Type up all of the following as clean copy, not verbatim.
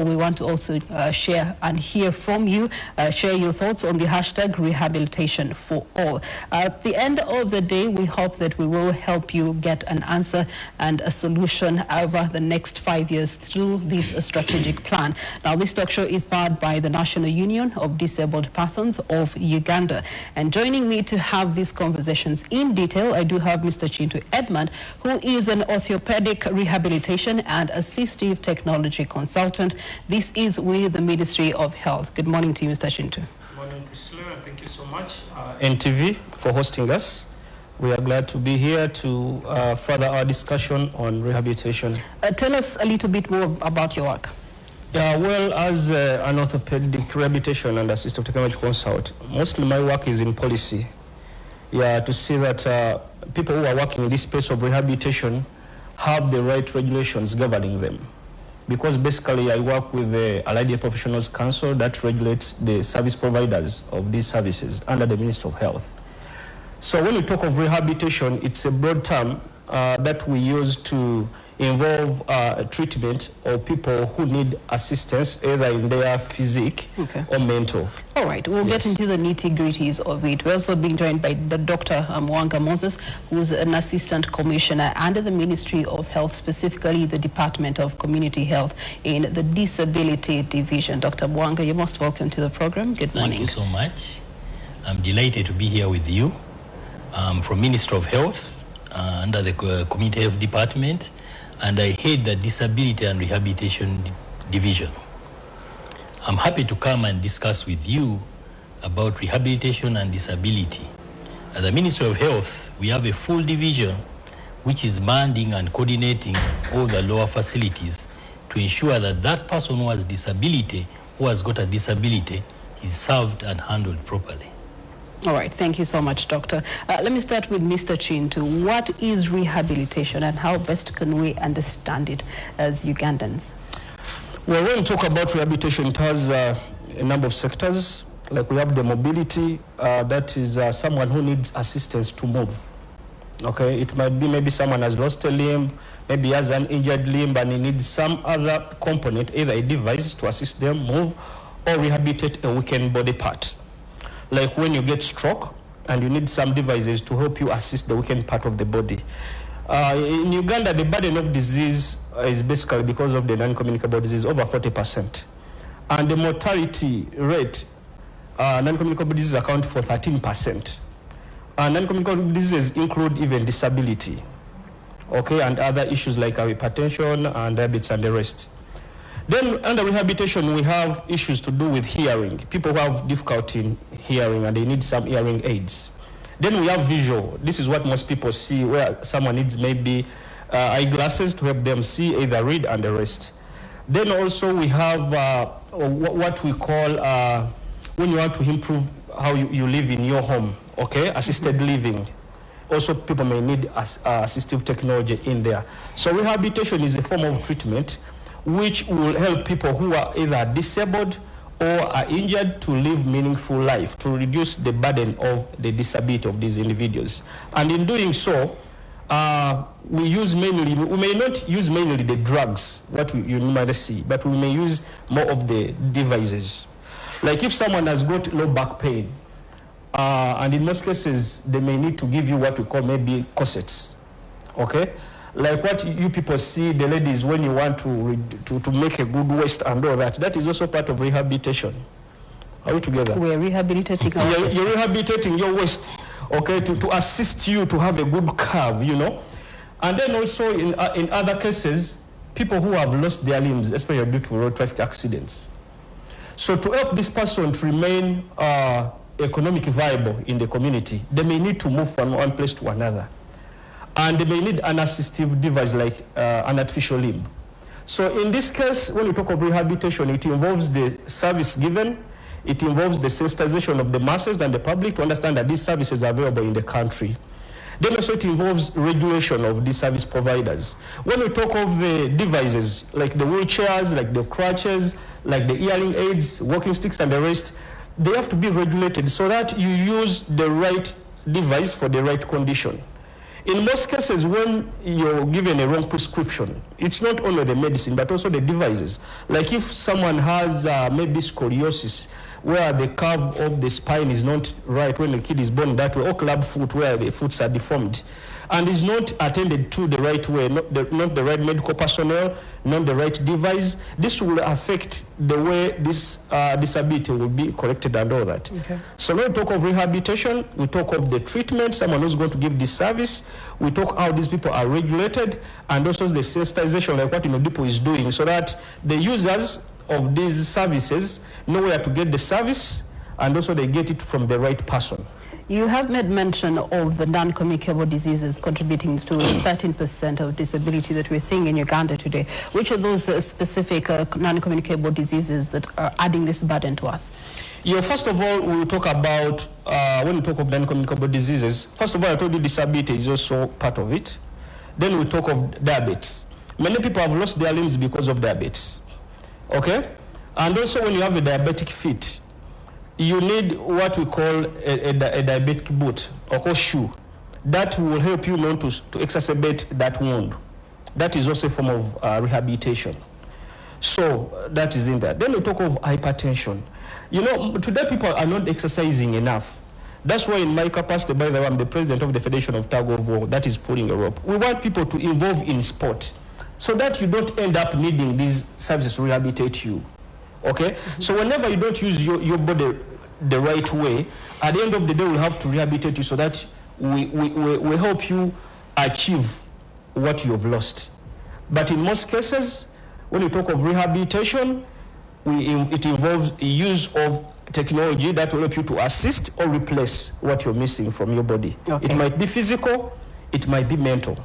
We want to also share and hear from you, share your thoughts on the hashtag Rehabilitation for All. At the end of the day, we hope that we will help you get an answer and a solution over the next 5 years through this strategic plan. Now, this talk show is powered by the National Union of Disabled Persons of Uganda. And joining me to have these conversations in detail, I do have Mr. Chintu Edmund, who is an orthopedic rehabilitation and assistive technology consultant. This is with the Ministry of Health. Good morning to you, Mr. Chintu. Good morning, Priscilla, and thank you so much, NTV, for hosting us. We are glad to be here to further our discussion on rehabilitation. Tell us a little bit more about your work. Yeah, well, as an orthopedic rehabilitation and assistive technology consult, mostly my work is in policy. Yeah, to see that people who are working in this space of rehabilitation have the right regulations governing them. Because basically I work with the Allied Professionals Council that regulates the service providers of these services under the Ministry of Health. So when we talk of rehabilitation, it's a broad term that we use to involve treatment of people who need assistance either in their physique or mental. All right, we'll get into the nitty-gritties of it. We're also being joined by Dr. Mwanga Moses, who's an assistant commissioner under the Ministry of Health, specifically the Department of Community Health in the Disability Division. Dr. Mwanga, you're most welcome to the program. Good morning. Thank you so much. I'm delighted to be here with you. I'm from Ministry of Health under the Community Health Department, and I head the Disability and Rehabilitation Division. I'm happy to come and discuss with you about rehabilitation and disability. At the Ministry of Health, we have a full division which is managing and coordinating all the lower facilities to ensure that that person who has disability, who has got a disability, is served and handled properly. All right, thank you so much, Doctor. Let me start with Mr. Chintu. What is rehabilitation and how best can we understand it as Ugandans? Well, when we talk about rehabilitation, it has a number of sectors. Like we have the mobility, that is someone who needs assistance to move. Okay, it might be maybe someone has lost a limb, maybe has an injured limb and he needs some other component, either a device to assist them move or rehabilitate a weakened body part. Like when you get stroke and you need some devices to help you assist the weakened part of the body. In Uganda, the burden of disease is basically because of the non-communicable disease, over 40%. And the mortality rate, non-communicable diseases account for 13%. Non-communicable diseases include even disability, okay, and other issues like hypertension and diabetes and the rest. Then under rehabilitation, we have issues to do with hearing. People who have difficulty in hearing and they need some hearing aids. Then we have visual. This is what most people see, where someone needs maybe eyeglasses to help them see, either read and the rest. Then also we have what we call, when you want to improve how you live in your home, okay, assisted living. Also people may need assistive technology in there. So rehabilitation is a form of treatment which will help people who are either disabled or are injured to live meaningful life, to reduce the burden of the disability of these individuals. And in doing so, we may not use mainly the drugs, what you normally see, but we may use more of the devices. Like if someone has got low back pain, and in most cases, they may need to give you what we call maybe corsets, okay? Like what you people see, the ladies, when you want to make a good waist and all that, that is also part of rehabilitation. Are we together? We're rehabilitating our waist. You're rehabilitating your waist, okay, to assist you to have a good curve, you know. And then also in other cases, people who have lost their limbs, especially due to road traffic accidents. So to help this person to remain economically viable in the community, they may need to move from one place to another. And they may need an assistive device like an artificial limb. So in this case, when we talk of rehabilitation, it involves the service given, it involves the sensitization of the masses and the public to understand that these services are available in the country. Then also it involves regulation of these service providers. When we talk of the devices, like the wheelchairs, like the crutches, like the hearing aids, walking sticks and the rest, they have to be regulated so that you use the right device for the right condition. In most cases, when you're given a wrong prescription, it's not only the medicine, but also the devices. Like if someone has maybe scoliosis, where the curve of the spine is not right when the kid is born that way, or club foot where the foots are deformed, and is not attended to the right way, not the right medical personnel, not the right device, this will affect the way this disability will be corrected and all that. Okay. So when we talk of rehabilitation, we talk of the treatment, someone who's going to give this service, we talk how these people are regulated, and also the sensitization, like what Inodipo is doing, so that the users of these services know where to get the service, and also they get it from the right person. You have made mention of the non-communicable diseases contributing to 13% of disability that we're seeing in Uganda today. Which of those specific non-communicable diseases that are adding this burden to us? Yeah, first of all, we'll talk about, when we talk of non-communicable diseases, first of all, I told you disability is also part of it. Then we talk of diabetes. Many people have lost their limbs because of diabetes. Okay? And also when you have a diabetic feet, you need what we call a diabetic boot or shoe. That will help you not to exacerbate that wound. That is also a form of rehabilitation. So that is in there. Then we talk of hypertension. You know, today people are not exercising enough. That's why in my capacity, by the way, I'm the president of the Federation of Tug of War, that is pulling a rope. We want people to involve in sport so that you don't end up needing these services to rehabilitate you. Okay? Mm-hmm. So whenever you don't use your body the right way, at the end of the day, we'll have to rehabilitate you so that we help you achieve what you've lost. But in most cases, when you talk of rehabilitation, it involves the use of technology that will help you to assist or replace what you're missing from your body. Okay. It might be physical, it might be mental.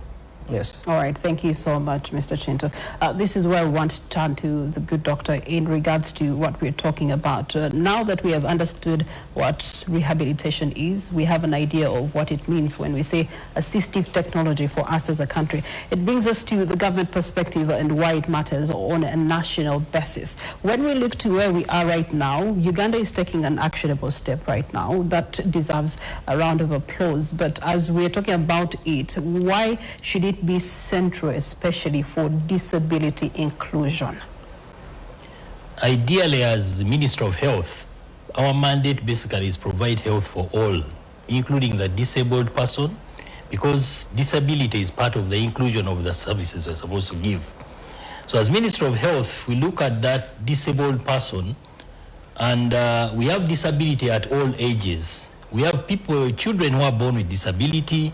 Yes. All right. Thank you so much, Mr. Chinto. This is where I want to turn to the good doctor in regards to what we're talking about. Now that we have understood what rehabilitation is, we have an idea of what it means when we say assistive technology for us as a country. It brings us to the government perspective and why it matters on a national basis. When we look to where we are right now, Uganda is taking an actionable step right now that deserves a round of applause. But as we're talking about it, why should it be central, especially for disability inclusion? Ideally, as Minister of Health, our mandate basically is provide health for all, including the disabled person, because disability is part of the inclusion of the services we're supposed to give. So as Minister of Health, we look at that disabled person, and we have disability at all ages. We have children who are born with disability.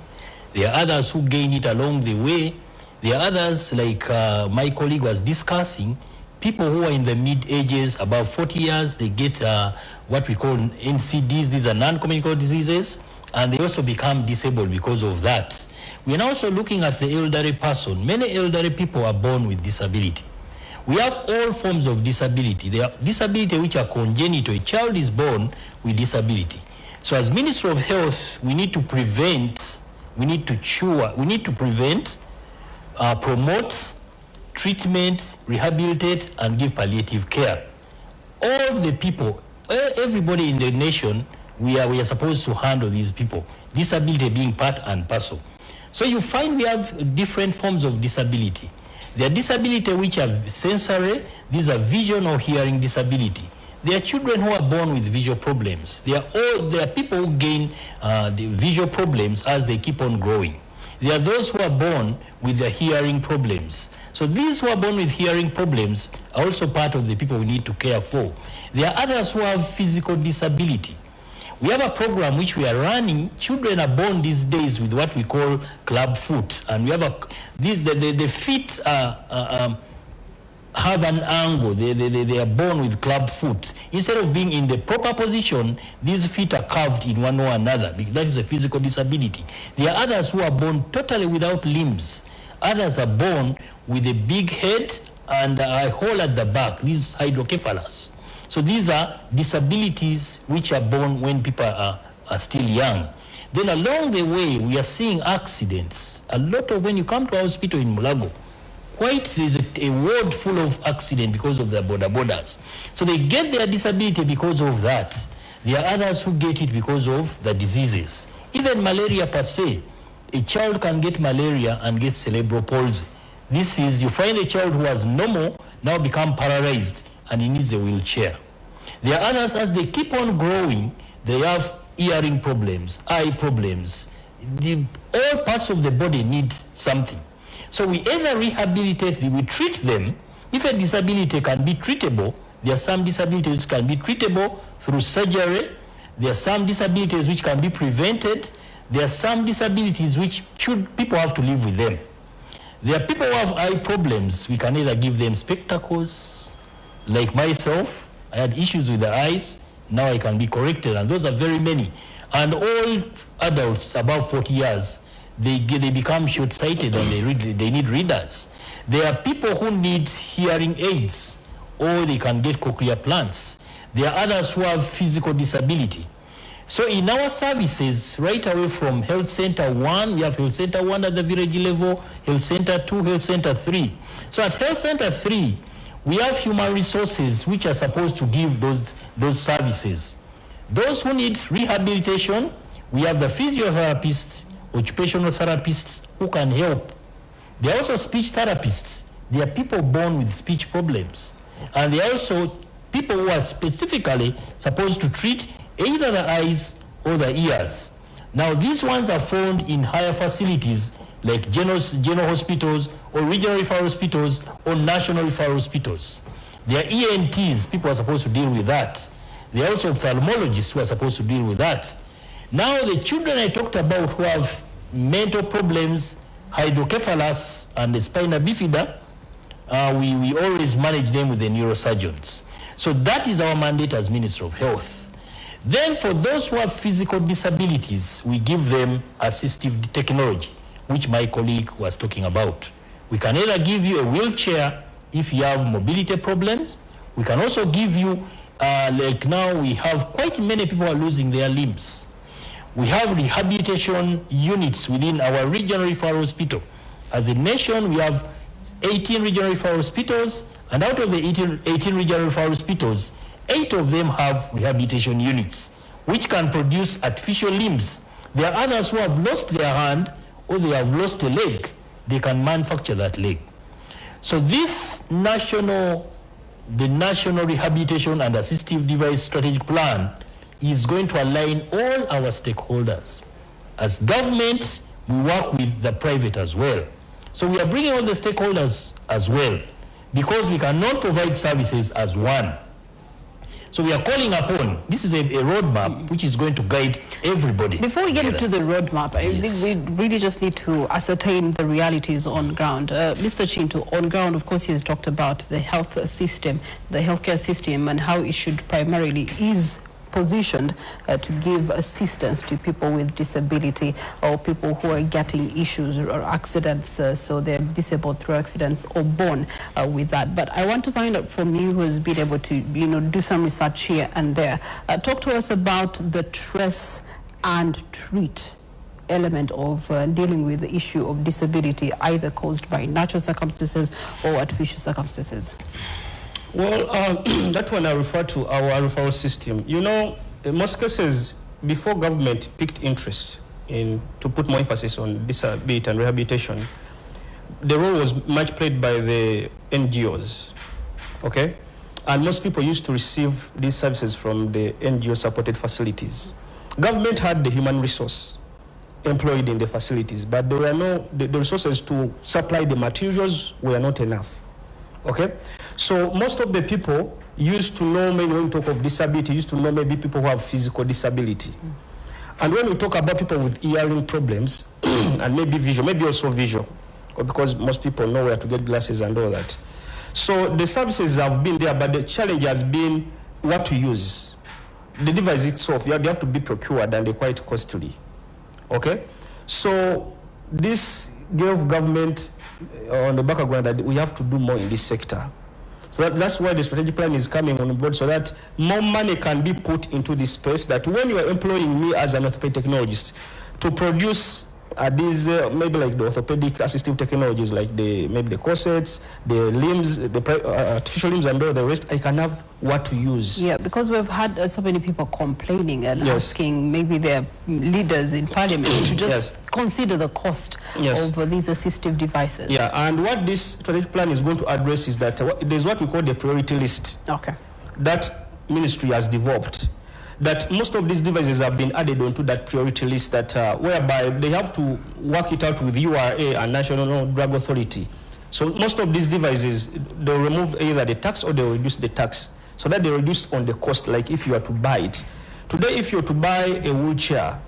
There are others who gain it along the way. There are others, like my colleague was discussing, people who are in the mid-ages, about 40 years, they get what we call NCDs. These are non-communicable diseases, and they also become disabled because of that. We are now also looking at the elderly person. Many elderly people are born with disability. We have all forms of disability. There are disability which are congenital. A child is born with disability. So as Minister of Health, we need to prevent, promote, treatment, rehabilitate, and give palliative care. All the people, everybody in the nation, we are supposed to handle these people, disability being part and parcel. So you find we have different forms of disability. There are disability which are sensory, these are vision or hearing disability. There are children who are born with visual problems. There are people who gain the visual problems as they keep on growing. There are those who are born with the hearing problems. So these who are born with hearing problems are also part of the people we need to care for. There are others who have physical disability. We have a program which we are running. Children are born these days with what we call club foot. And we have the feet have an angle. They are born with club foot. Instead of being in the proper position, these feet are curved in one or another, because that is a physical disability. There are others who are born totally without limbs. Others are born with a big head and a hole at the back, these hydrocephalus. So these are disabilities which are born when people are still young. Then along the way, we are seeing accidents. A lot of, when you come to our hospital in Mulago, there's a ward full of accident because of the borders. So they get their disability because of that. There are others who get it because of the diseases. Even malaria per se, a child can get malaria and get cerebral palsy. This is, you find a child who was normal, now become paralyzed, and he needs a wheelchair. There are others, as they keep on growing, they have hearing problems, eye problems. All parts of the body need something. So we either rehabilitate them, we treat them. If a disability can be treatable, there are some disabilities which can be treatable through surgery. There are some disabilities which can be prevented. There are some disabilities which people have to live with them. There are people who have eye problems. We can either give them spectacles, like myself. I had issues with the eyes. Now I can be corrected, and those are very many. And all adults above 40 years, they become short-sighted and they need readers. There are people who need hearing aids, or they can get cochlear implants. There are others who have physical disability. So in our services, right away from Health Center 1, we have Health Center 1 at the village level, Health Center 2, Health Center 3. So at Health Center 3, we have human resources which are supposed to give those services. Those who need rehabilitation, we have the physiotherapists, occupational therapists who can help. There are also speech therapists. There are people born with speech problems. And there are also people who are specifically supposed to treat either the eyes or the ears. Now, these ones are found in higher facilities like general hospitals or regional referral hospitals or national referral hospitals. There are ENTs, people are supposed to deal with that. There are also ophthalmologists who are supposed to deal with that. Now, the children I talked about who have mental problems, hydrocephalus and the spina bifida, we always manage them with the neurosurgeons. So that is our mandate as Minister of Health. Then for those who have physical disabilities, we give them assistive technology, which my colleague was talking about. We can either give you a wheelchair if you have mobility problems. We can also give you, like now we have quite many people are losing their limbs. We have rehabilitation units within our regional referral hospital. As a nation, we have 18 regional referral hospitals, and out of the 18 regional referral hospitals, 8 of them have rehabilitation units, which can produce artificial limbs. There are others who have lost their hand or they have lost a leg. They can manufacture that leg. So this the National Rehabilitation and Assistive Device Strategic Plan is going to align all our stakeholders. As government, we work with the private as well. So we are bringing all the stakeholders as well, because we cannot provide services as one. So we are calling upon, this is a roadmap which is going to guide everybody. Before we get into the roadmap, I think we really just need to ascertain the realities on ground. Mr. Chintu, on ground, of course, he has talked about the health system, the healthcare system, and how it should primarily is positioned to give assistance to people with disability or people who are getting issues or accidents, so they're disabled through accidents or born with that. But I want to find out from you, who's been able to, do some research here and there. Talk to us about the trace and treat element of dealing with the issue of disability, either caused by natural circumstances or artificial circumstances. Well, that one I refer to our referral system. In most cases, before government picked interest in to put more emphasis on disability and rehabilitation, the role was much played by the NGOs, okay? And most people used to receive these services from the NGO-supported facilities. Government had the human resource employed in the facilities, but there were the resources to supply the materials were not enough, okay? So most of the people used to know, maybe when we talk of disability, used to know maybe people who have physical disability. And when we talk about people with hearing problems, and maybe visual, maybe also visual, or because most people know where to get glasses and all that. So the services have been there, but the challenge has been what to use. The device itself, they have to be procured and they're quite costly, okay? So this gave government on the background that we have to do more in this sector. So that's why the strategic plan is coming on board, so that more money can be put into this space, that when you are employing me as an orthopedic technologist to produce these maybe like the orthopedic assistive technologies, like maybe the corsets, the limbs, the artificial limbs and all the rest, I can have what to use. Yeah, because we've had so many people complaining and asking maybe their leaders in parliament to just consider the cost of these assistive devices. Yeah, and what this strategic plan is going to address is that there's what we call the priority list. Okay. That ministry has developed. That most of these devices have been added onto that priority list that whereby they have to work it out with URA and National Drug Authority. So most of these devices, they'll remove either the tax or they'll reduce the tax so that they reduce on the cost, like if you are to buy it. Today, if you're to buy a wheelchair,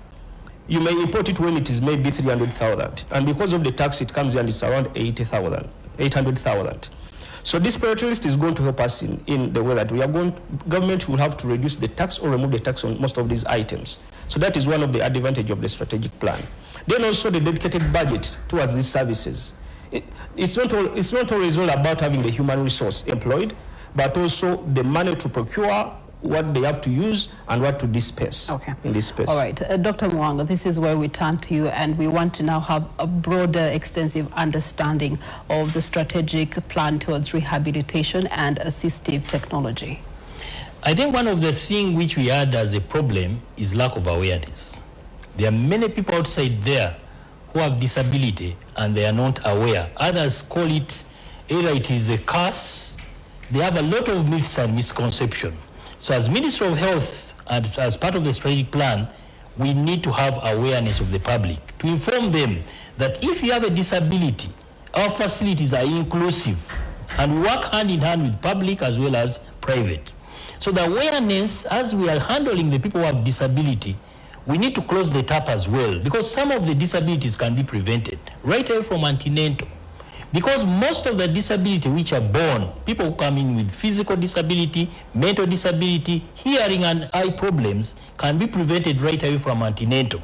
you may import it when it is maybe 300,000. And because of the tax, it comes and it's around 800,000. So this priority list is going to help us in the way that government will have to reduce the tax or remove the tax on most of these items. So that is one of the advantages of the strategic plan. Then also the dedicated budget towards these services. It's not always all about having the human resource employed, but also the money to procure what they have to use and what to disperse in this space. All right, Dr. Mwanga, this is where we turn to you, and we want to now have a broader, extensive understanding of the strategic plan towards rehabilitation and assistive technology. I think one of the things which we had as a problem is lack of awareness. There are many people outside there who have disability and they are not aware. Others call it, either it is a curse. They have a lot of myths and misconceptions. So as Minister of Health and as part of the strategic plan, we need to have awareness of the public to inform them that if you have a disability, our facilities are inclusive and we work hand in hand with public as well as private. So the awareness, as we are handling the people who have disability, we need to close the tap as well, because some of the disabilities can be prevented right away from antenatal. Because most of the disability which are born, people who come in with physical disability, mental disability, hearing and eye problems can be prevented right away from antenatal.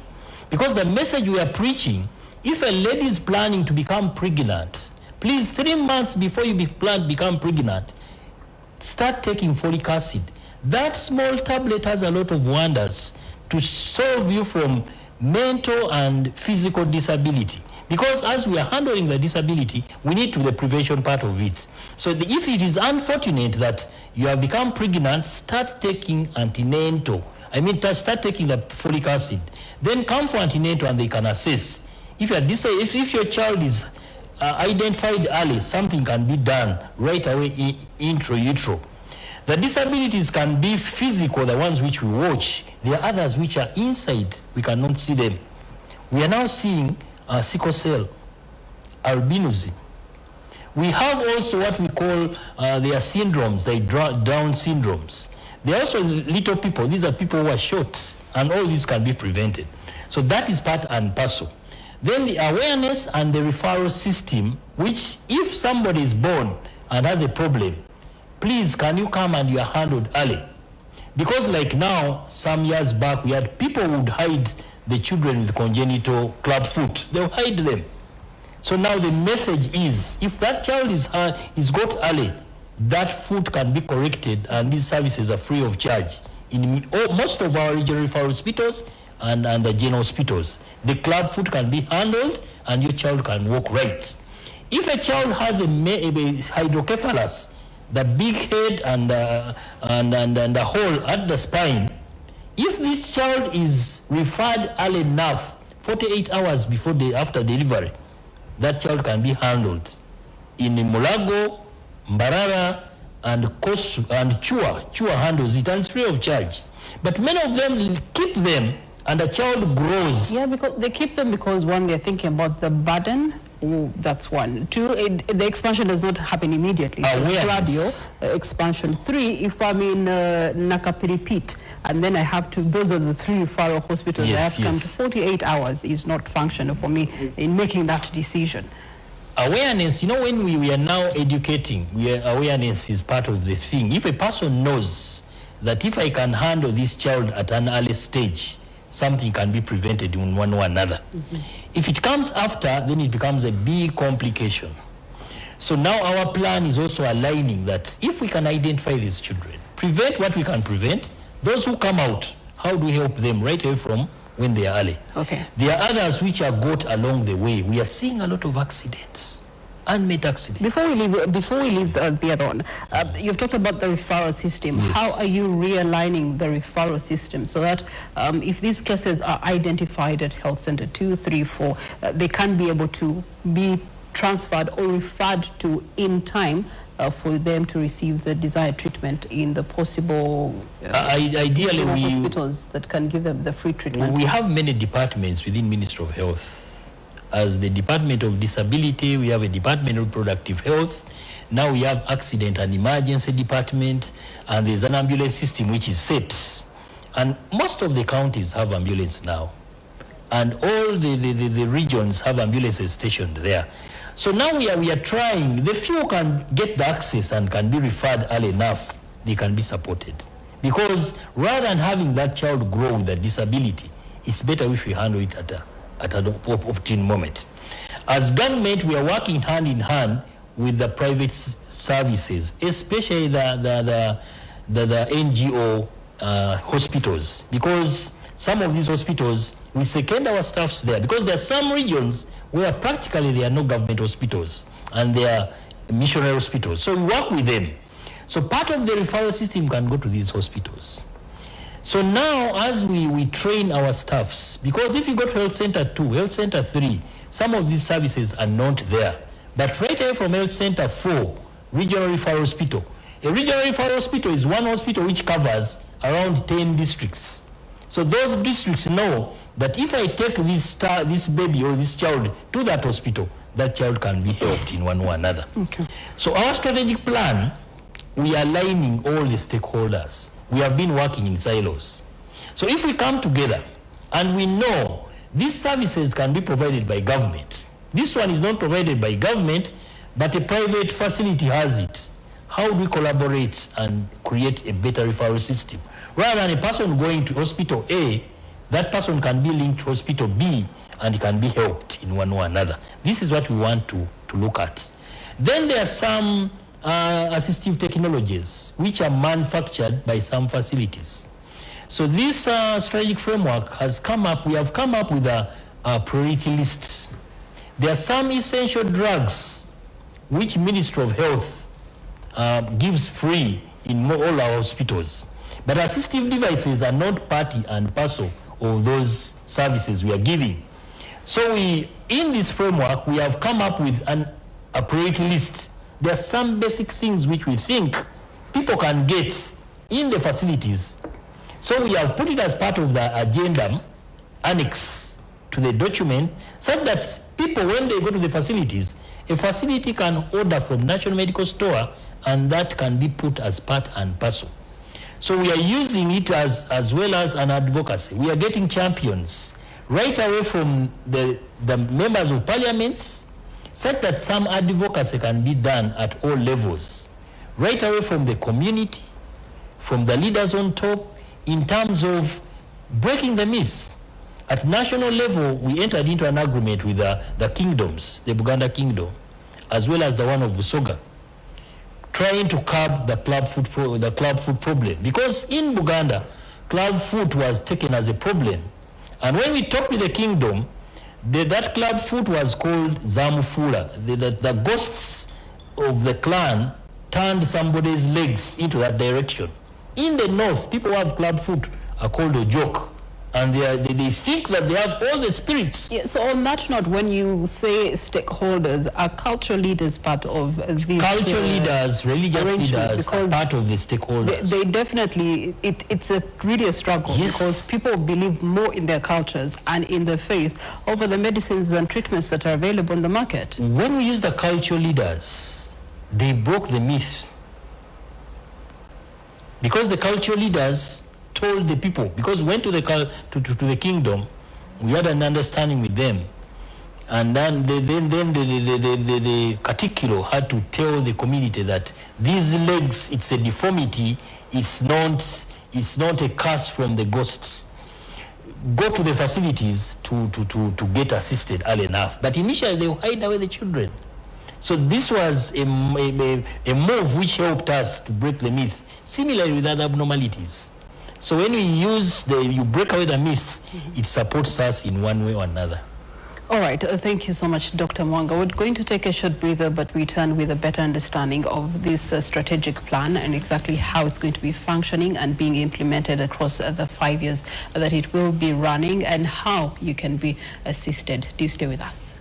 Because the message we are preaching, if a lady is planning to become pregnant, please 3 months before you become pregnant, start taking folic acid. That small tablet has a lot of wonders to solve you from mental and physical disability. Because as we are handling the disability, we need to the prevention part of it. So if it is unfortunate that you have become pregnant, start taking antenatal. Start taking the folic acid. Then come for antenatal and they can assess. If your child is identified early, something can be done right away intra-utero. The disabilities can be physical, the ones which we watch. There are others which are inside. We cannot see them. We are now seeing sickle cell, albinism. We have also what we call their syndromes, the Down syndromes. There are also little people. These are people who are short, and all this can be prevented. So that is part and parcel. Then the awareness and the referral system, which if somebody is born and has a problem, please can you come and you are handled early. Because like now, some years back, we had people who would hide the children with congenital club foot. They'll hide them. So now the message is, if that child is got early, that foot can be corrected and these services are free of charge. In most of our regional referral hospitals and the general hospitals, the club foot can be handled and your child can walk right. If a child has a hydrocephalus, the big head and the hole at the spine, if this child is referred early enough, 48 hours after delivery, that child can be handled. In Mulago, Mbarara, and Kosu, and Chua handles it, and it's free of charge. But many of them keep them, and the child grows. Yeah, because they keep them because, one, they're thinking about the burden. That's one. Two, the expansion does not happen immediately. Gradual expansion. Three, if I'm in Nakapiripit, and then I have to, those are the 3 referral hospitals, I have to come to 48 hours is not functional for me in making that decision. Awareness, when we are now educating, awareness is part of the thing. If a person knows that if I can handle this child at an early stage, something can be prevented in one or another. If it comes after, then it becomes a big complication. So now our plan is also aligning that if we can identify these children, prevent what we can prevent, those who come out, how do we help them right away from when they are early? Okay. There are others which are got along the way. We are seeing a lot of accidents. unmet accidents. Before we leave the other one, you've talked about the referral system. Yes. How are you realigning the referral system so that if these cases are identified at Health Center 2, 3, 4, they can be able to be transferred or referred to in time for them to receive the desired treatment in the possible ideally hospitals that can give them the free treatment? We have many departments within Ministry of Health. As the Department of Disability, we have a Department of Reproductive Health. Now we have Accident and Emergency Department, and there's an ambulance system which is set. And most of the counties have ambulance now. And all the regions have ambulances stationed there. So now we are trying, the few can get the access and can be referred early enough, they can be supported. Because rather than having that child grow with a disability, it's better if we handle it at an opportune moment. As government, we are working hand in hand with the private services, especially the NGO hospitals, because some of these hospitals, we second our staffs there, because there are some regions where practically there are no government hospitals and they are missionary hospitals. So we work with them. So part of the referral system can go to these hospitals. So now as we train our staffs, because if you go to Health Center 2, Health Center 3, some of these services are not there. But right away from Health Center 4, Regional Referral Hospital. A Regional Referral Hospital is one hospital which covers around 10 districts. So those districts know that if I take this baby or this child to that hospital, that child can be helped in one way or another. Okay. So our strategic plan, we are aligning all the stakeholders. We have been working in silos. So if we come together and we know these services can be provided by government, this one is not provided by government, but a private facility has it. How do we collaborate and create a better referral system? Rather than a person going to hospital A, that person can be linked to hospital B and can be helped in one way or another. This is what we want to look at. Then there are some assistive technologies which are manufactured by some facilities. So this strategic framework has come up, we have come up with a priority list. There are some essential drugs which Ministry of Health gives free in all our hospitals. But assistive devices are not part and parcel of those services we are giving. So in this framework, we have come up with a priority list. There are some basic things which we think people can get in the facilities. So we have put it as part of the agenda annex to the document, so that people, when they go to the facilities, a facility can order from National Medical Store, and that can be put as part and parcel. So we are using it as well as an advocacy. We are getting champions right away from the members of parliaments, such that some advocacy can be done at all levels, right away from the community, from the leaders on top, in terms of breaking the myth. At national level, we entered into an agreement with the kingdoms, the Buganda Kingdom, as well as the one of Busoga, trying to curb the club food problem. Because in Buganda, club food was taken as a problem. And when we talked with the kingdom, that club food was called Zamufula. The ghosts of the clan turned somebody's legs into that direction. In the north, people who have club food are called a joke. And they think that they have all the spirits. Yeah, so on that note, when you say stakeholders, are cultural leaders part of these? Cultural leaders, religious leaders are part of the stakeholders. They definitely, it's really a struggle, yes, because people believe more in their cultures and in their faith over the medicines and treatments that are available in the market. When we use the cultural leaders, they broke the myth. Because the cultural leaders told the people, because we went to the kingdom, we had an understanding with them, and then the Katikiro had to tell the community that these legs, it's a deformity, it's not a curse from the ghosts. Go to the facilities to get assisted early enough. But initially they would hide away the children. So this was a move which helped us to break the myth, similarly with other abnormalities. So when we you break away the myths, it supports us in one way or another. All right, thank you so much, Dr. Mwanga. We're going to take a short breather, but return with a better understanding of this strategic plan and exactly how it's going to be functioning and being implemented across the 5 years that it will be running, and how you can be assisted. Do stay with us.